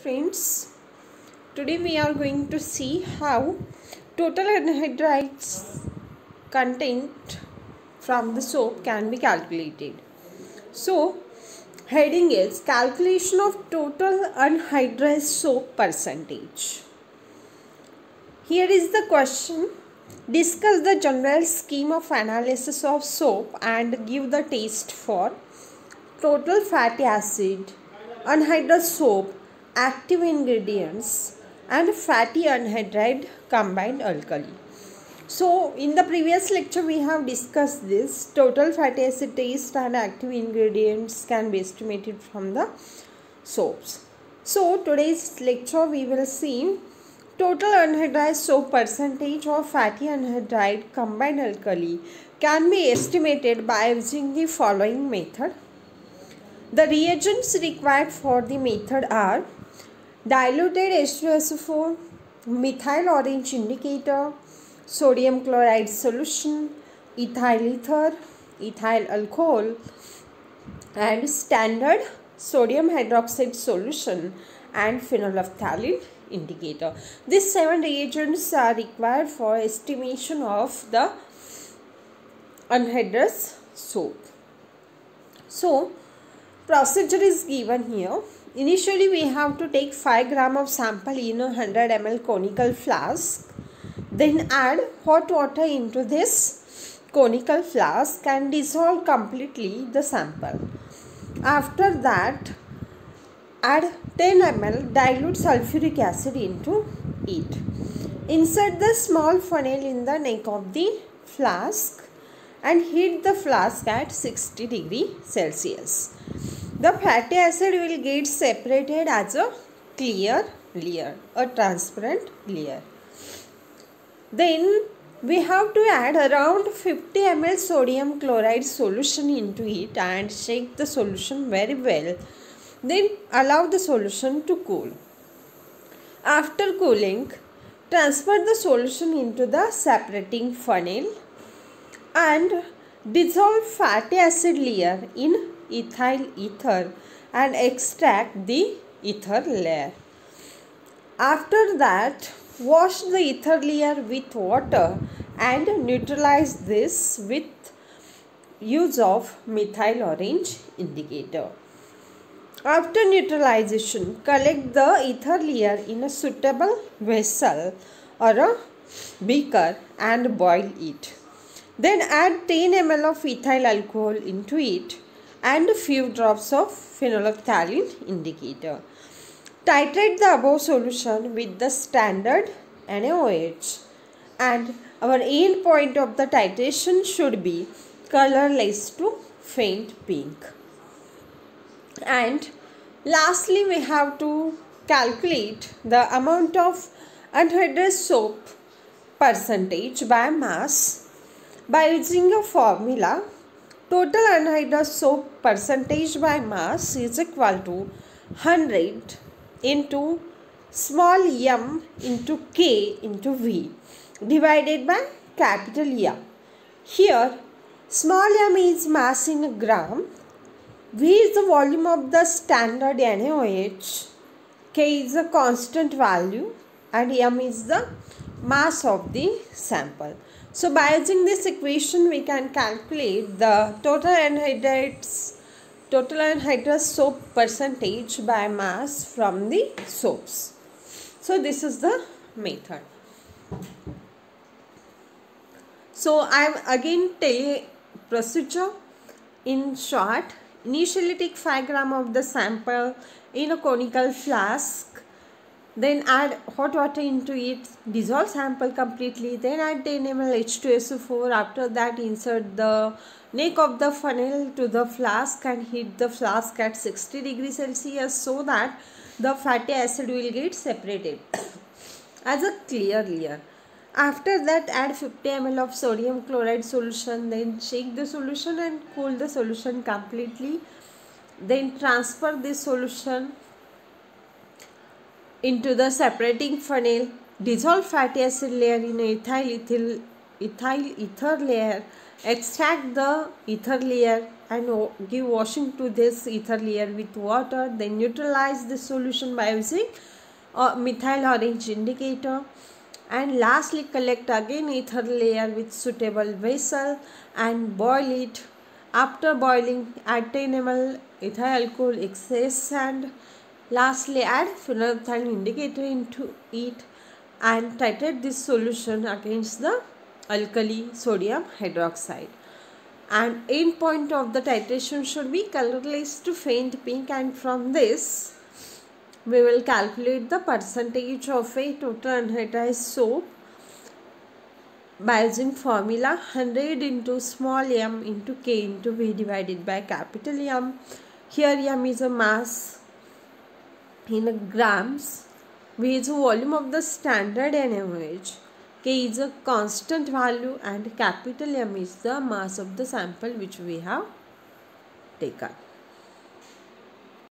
Friends, today we are going to see how total anhydrides content from the soap can be calculated. So, heading is calculation of total anhydrous soap percentage. Here is the question. Discuss the general scheme of analysis of soap and give the test for total fatty acid, anhydrous soap, active ingredients and fatty anhydride combined alkali. So in the previous lecture we have discussed this. Total fatty acid test and active ingredients can be estimated from the soaps. So today's lecture we will see total anhydrous soap percentage of fatty anhydride combined alkali can be estimated by using the following method. The reagents required for the method are diluted H2SO4, methyl orange indicator, sodium chloride solution, ethyl ether, ethyl alcohol and standard sodium hydroxide solution and phenolphthalein indicator. These 7 reagents are required for estimation of the anhydrous soap. So, procedure is given here. Initially, we have to take 5 gram of sample in a 100 ml conical flask. Then add hot water into this conical flask and dissolve completely the sample. After that, add 10 ml dilute sulfuric acid into it. Insert the small funnel in the neck of the flask and heat the flask at 60 degrees Celsius. The fatty acid will get separated as a clear layer, a transparent layer. Then we have to add around 50 ml sodium chloride solution into it and shake the solution very well. Then allow the solution to cool. After cooling, transfer the solution into the separating funnel and dissolve fatty acid layer in ethyl ether and extract the ether layer. After that, wash the ether layer with water and neutralize this with use of methyl orange indicator. After neutralization, collect the ether layer in a suitable vessel or a beaker and boil it. Then add 10 ml of ethyl alcohol into it and a few drops of phenolphthalein indicator. Titrate the above solution with the standard NaOH and our end point of the titration should be colorless to faint pink. And lastly, we have to calculate the amount of anhydrous soap percentage by mass by using a formula. Total anhydrous soap percentage by mass is equal to 100 into small m into k into v divided by capital M. Here, small m is mass in gram, v is the volume of the standard NaOH, k is a constant value and m is the mass of the sample. So, by using this equation, we can calculate the total anhydrous soap percentage by mass from the soaps. So, this is the method. So, I am again telling procedure in short. Initially, take 5 gram of the sample in a conical flask. Then add hot water into it, dissolve sample completely, then add 10 ml H2SO4. After that, insert the neck of the funnel to the flask and heat the flask at 60 degrees Celsius so that the fatty acid will get separated as a clear layer. After that, add 50 ml of sodium chloride solution, then shake the solution and cool the solution completely. Then transfer this solution into the separating funnel, dissolve fatty acid layer in ethyl ether layer, extract the ether layer and give washing to this ether layer with water. Then neutralize the solution by using methyl orange indicator. And lastly, collect again ether layer with suitable vessel and boil it. After boiling, add 10 ml ethyl alcohol excess and lastly add phenolphthalein indicator into it and titrate this solution against the alkali sodium hydroxide. And end point of the titration should be colorless to faint pink, and from this we will calculate the percentage of a total anhydrous soap by using formula 100 into small m into k into v divided by capital M. Here m is a mass in grams, v is a volume of the standard NaOH, k is a constant value, and capital M is the mass of the sample which we have taken.